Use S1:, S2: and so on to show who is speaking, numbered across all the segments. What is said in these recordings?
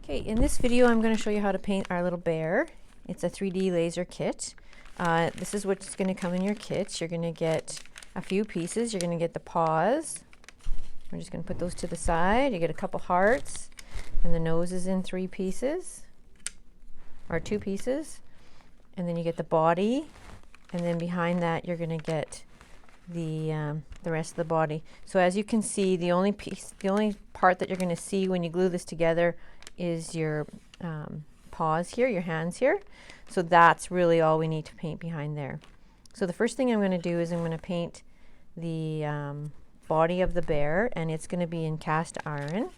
S1: Okay, in this video I'm going to show you how to paint our little bear. It's a 3D laser kit. This is what's going to come in your kit. You're going to get a few pieces. You're going to get the paws. We're just going to put those to the side. You get a couple hearts, and the nose is in 3 pieces, or 2 pieces. And then you get the body, and then behind that you're going to get the rest of the body. So as you can see, the only part that you're going to see when you glue this together is your paws here, your hands here. So that's really all we need to paint behind there. So the first thing I'm going to do is I'm going to paint the body of the bear, and it's going to be in cast iron,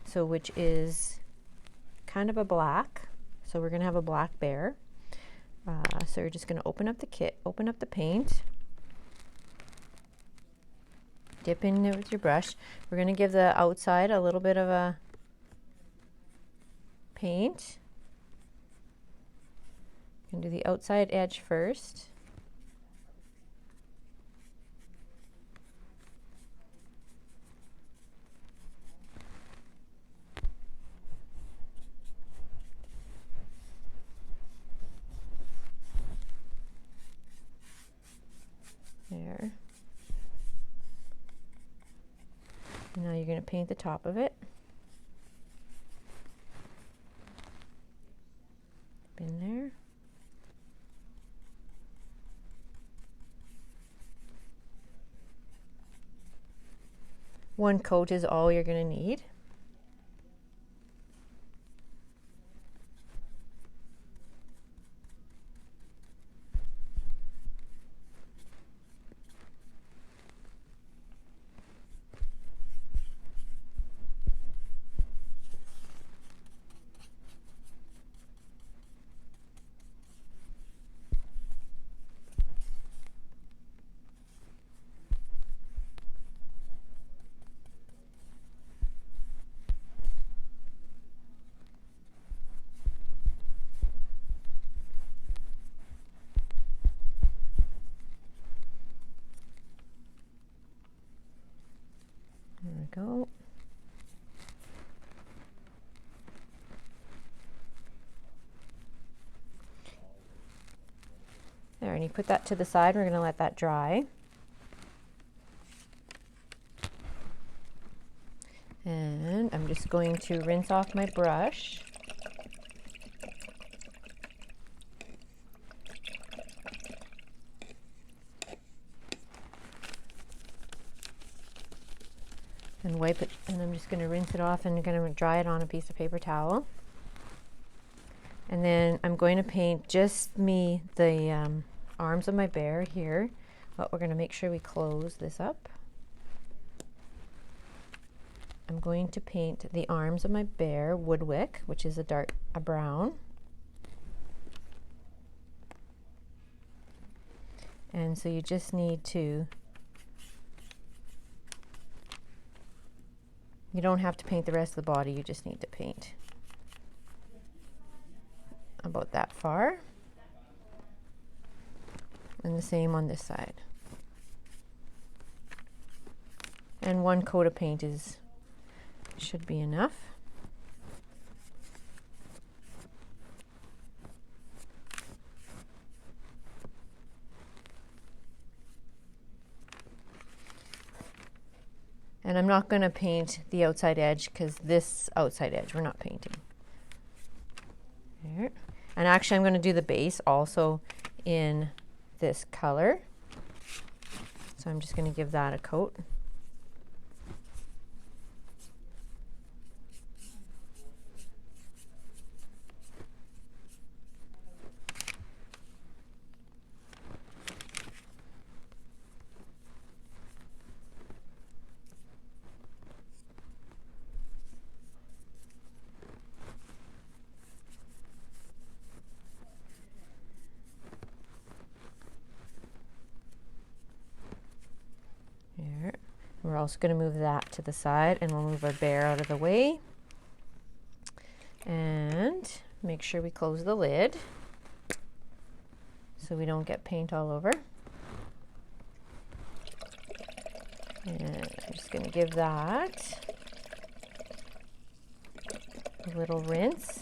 S1: so which is kind of a black. So we're going to have a black bear. So you're just going to open up the kit, open up the paint, dip in it with your brush. We're going to give the outside a little bit of a paint. I'm going to do the outside edge first. There. And now you're going to paint the top of it. In there. One coat is all you're going to need. There we go. There, and you put that to the side. We're going to let that dry. And I'm just going to rinse off my brush. And wipe it, and I'm just going to rinse it off and going to dry it on a piece of paper towel. And then I'm going to paint just the arms of my bear here, but we're going to make sure we close this up. I'm going to paint the arms of my bear Woodwick, which is a brown. And so you just need to, you don't have to paint the rest of the body, you just need to paint about that far. And the same on this side. And one coat of paint should be enough. And I'm not going to paint the outside edge because this outside edge we're not painting. There. And actually I'm going to do the base also in this color. So I'm just going to give that a coat. Here. We're also going to move that to the side, and we'll move our bear out of the way. And make sure we close the lid so we don't get paint all over. And I'm just going to give that a little rinse.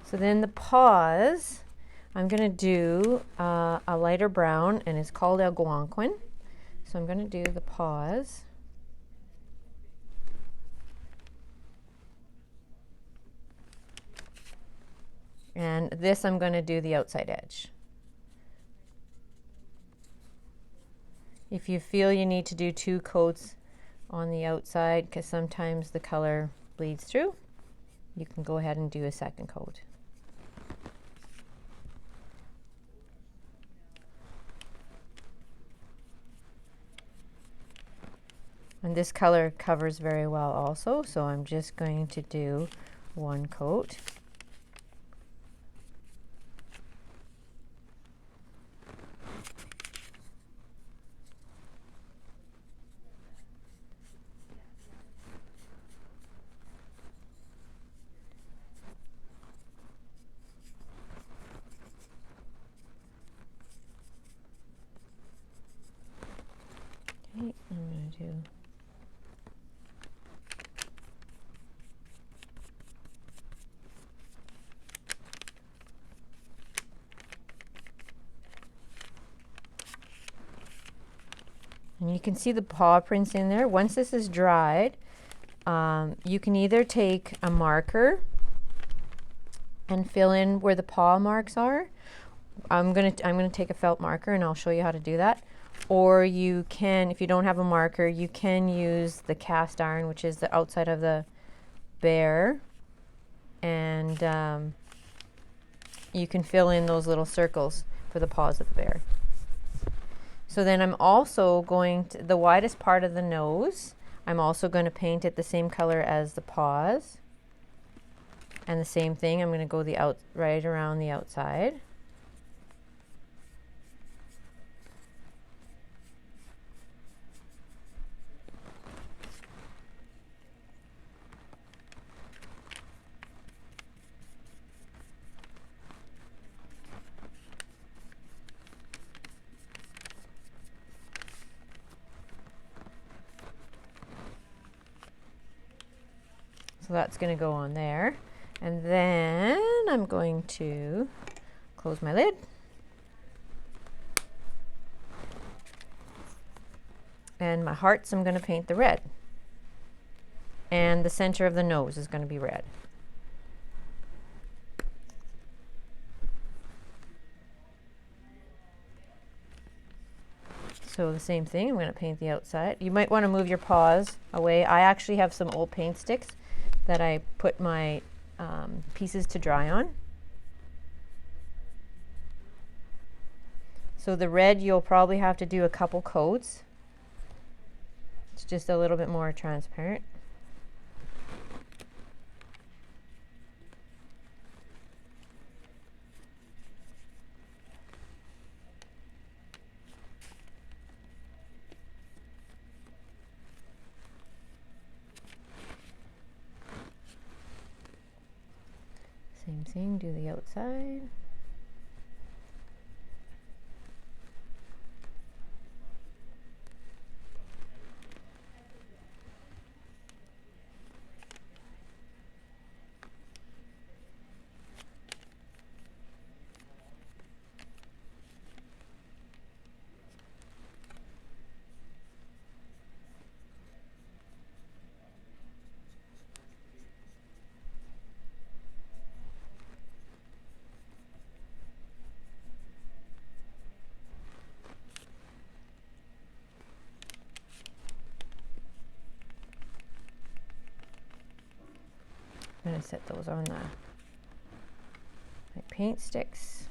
S1: So then the paws, I'm going to do a lighter brown, and it's called Algonquin. So I'm going to do the paws. And this I'm going to do the outside edge. If you feel you need to do 2 coats on the outside, because sometimes the color bleeds through, you can go ahead and do a second coat. And this color covers very well also, so I'm just going to do 1 coat. Okay, I'm going to do and you can see the paw prints in there. Once this is dried, you can either take a marker and fill in where the paw marks are. I'm gonna take a felt marker and I'll show you how to do that. Or you can, if you don't have a marker, you can use the cast iron, which is the outside of the bear, and you can fill in those little circles for the paws of the bear. So then I'm also going to, the widest part of the nose, I'm also going to paint it the same color as the paws. And the same thing, I'm going to go right around the outside. So that's going to go on there. And then I'm going to close my lid. And my hearts, I'm going to paint the red. And the center of the nose is going to be red. So the same thing, I'm going to paint the outside. You might want to move your paws away. I actually have some old paint sticks that I put my pieces to dry on. So the red, you'll probably have to do a couple coats. It's just a little bit more transparent. Same thing, do the outside. I'm going to set those on my paint sticks.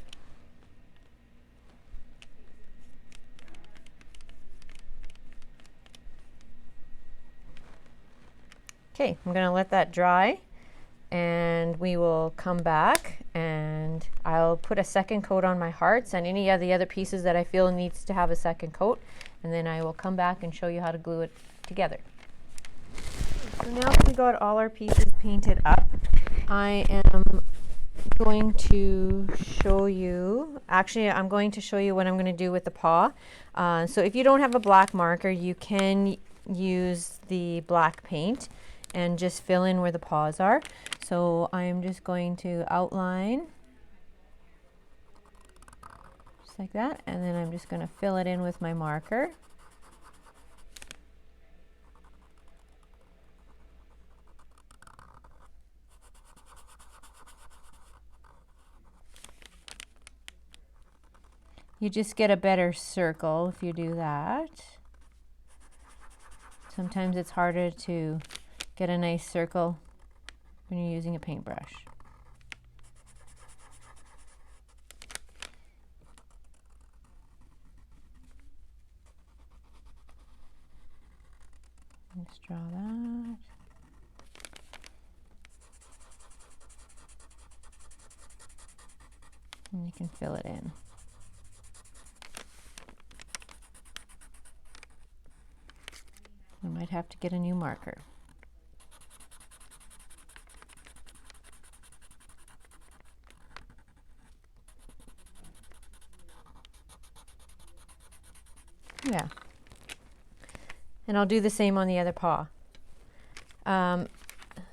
S1: Okay, I'm going to let that dry and we will come back and I'll put a second coat on my hearts and any of the other pieces that I feel needs to have a second coat, and then I will come back and show you how to glue it together. So now that we got all our pieces painted up, I am going to show you, actually I'm going to show you what I'm going to do with the paw. So if you don't have a black marker, you can use the black paint and just fill in where the paws are. So I'm just going to outline just like that, and then I'm just going to fill it in with my marker. You just get a better circle if you do that. Sometimes it's harder to get a nice circle when you're using a paintbrush. Let's draw that. And you can fill it in. I might have to get a new marker. Yeah. And I'll do the same on the other paw.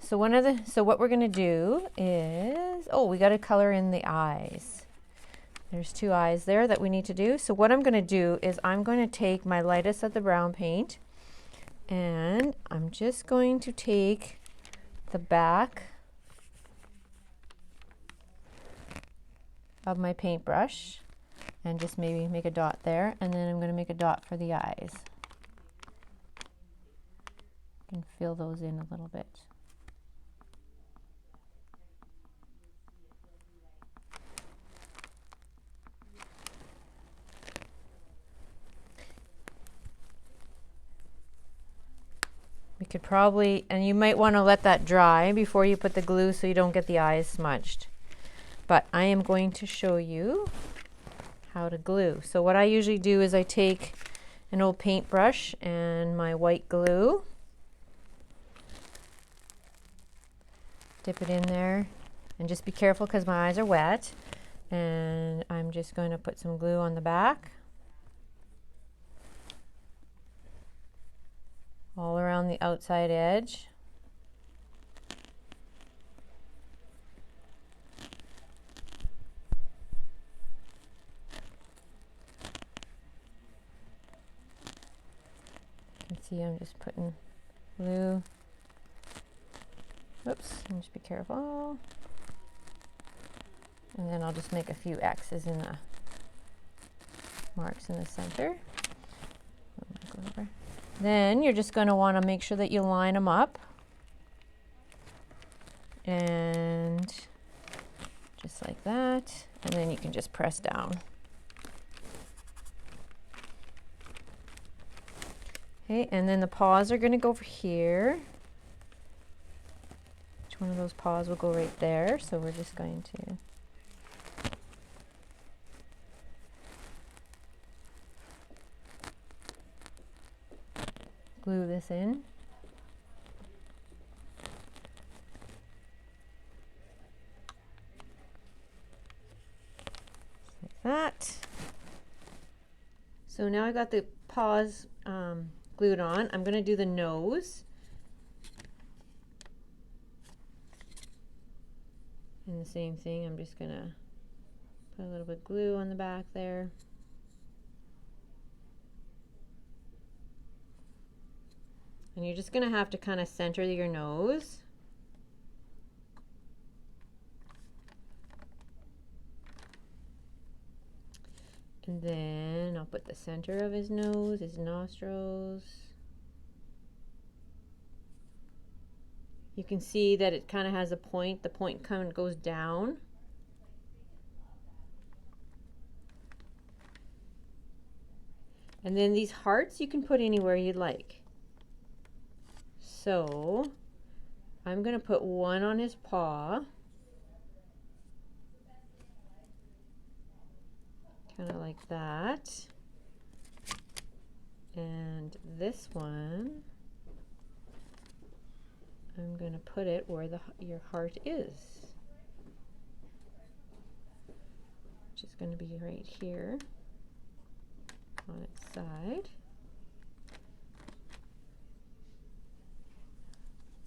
S1: So what we're going to do is, we got to color in the eyes. There's 2 eyes there that we need to do. So what I'm going to do is I'm going to take my lightest of the brown paint, and I'm just going to take the back of my paintbrush and just maybe make a dot there, and then I'm going to make a dot for the eyes. You can fill those in a little bit. You could probably, and you might want to let that dry before you put the glue so you don't get the eyes smudged. But I am going to show you how to glue. So what I usually do is I take an old paintbrush and my white glue, dip it in there, and just be careful because my eyes are wet. And I'm just going to put some glue on the back, all around the outside edge. You can see I'm just putting glue. Oops, just be careful. And then I'll just make a few X's in the marks in the center. Then you're just going to want to make sure that you line them up. And just like that. And then you can just press down. Okay, and then the paws are going to go over here. Each one of those paws will go right there. So we're just going to glue this in. Like that. So now I got the paws glued on. I'm going to do the nose. And the same thing, I'm just going to put a little bit of glue on the back there. And you're just going to have to kind of center your nose. And then I'll put the center of his nose, his nostrils. You can see that it kind of has a point. The point kind of goes down. And then these hearts you can put anywhere you'd like. So I'm going to put one on his paw. Kind of like that. And this one I'm going to put it where your heart is, which is going to be right here on its side.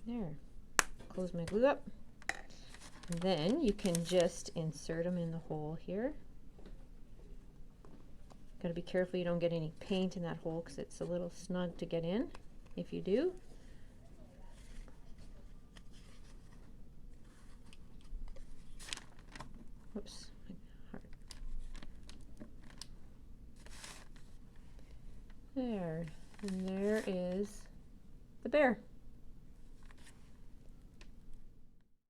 S1: There. Close my glue up. And then you can just insert them in the hole here. Got to be careful you don't get any paint in that hole because it's a little snug to get in. If you do, whoops, heart. There, and there is the bear.